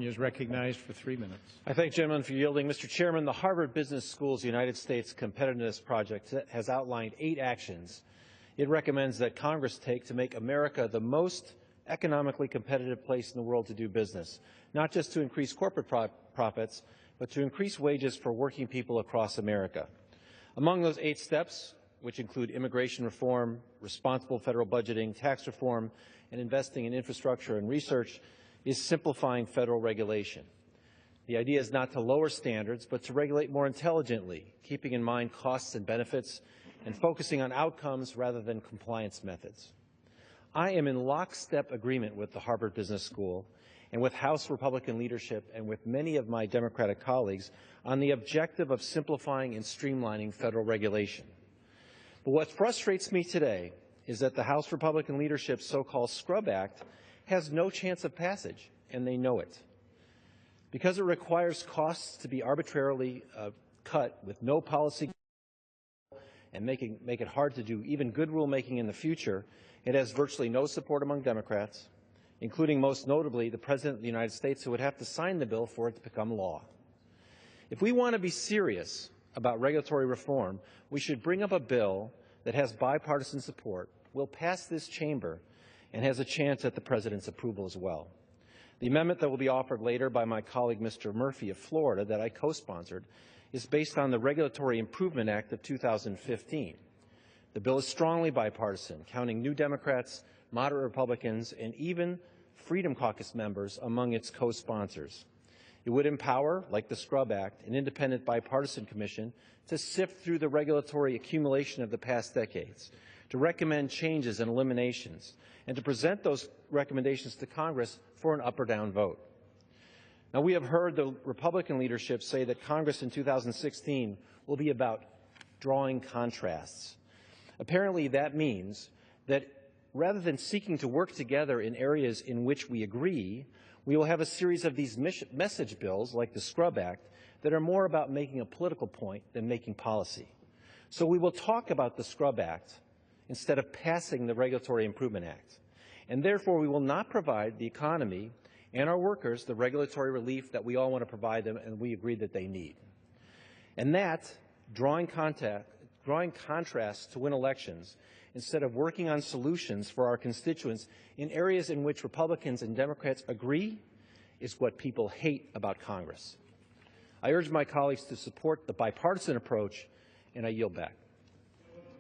Is recognized for 3 minutes. I thank gentlemen for yielding. Mr. Chairman, the Harvard Business School's United States Competitiveness Project has outlined 8 actions it recommends that Congress take to make America the most economically competitive place in the world to do business, not just to increase corporate profits, but to increase wages for working people across America. Among those 8 steps, which include immigration reform, responsible federal budgeting, tax reform, and investing in infrastructure and research, is simplifying federal regulation. The idea is not to lower standards, but to regulate more intelligently, keeping in mind costs and benefits, and focusing on outcomes rather than compliance methods. I am in lockstep agreement with the Harvard Business School and with House Republican leadership and with many of my Democratic colleagues on the objective of simplifying and streamlining federal regulation. But what frustrates me today is that the House Republican leadership's so-called Scrub Act has no chance of passage, and they know it. Because it requires costs to be arbitrarily cut with no policy and make it hard to do even good rulemaking in the future, it has virtually no support among Democrats, including most notably the President of the United States, who would have to sign the bill for it to become law. If we want to be serious about regulatory reform, we should bring up a bill that has bipartisan support, will pass this chamber, and has a chance at the President's approval as well. The amendment that will be offered later by my colleague Mr. Murphy of Florida that I co-sponsored is based on the Regulatory Improvement Act of 2015. The bill is strongly bipartisan, counting New Democrats, moderate Republicans, and even Freedom Caucus members among its co-sponsors. It would empower, like the Scrub Act, an independent bipartisan commission to sift through the regulatory accumulation of the past decades, to recommend changes and eliminations, and to present those recommendations to Congress for an up or down vote. Now, we have heard the Republican leadership say that Congress in 2016 will be about drawing contrasts. Apparently, that means that rather than seeking to work together in areas in which we agree, we will have a series of these message bills, like the Scrub Act, that are more about making a political point than making policy. So we will talk about the Scrub Act instead of passing the Regulatory Improvement Act. And therefore, we will not provide the economy and our workers the regulatory relief that we all want to provide them and we agree that they need. And that, drawing contrasts to win elections, instead of working on solutions for our constituents in areas in which Republicans and Democrats agree, is what people hate about Congress. I urge my colleagues to support the bipartisan approach, and I yield back.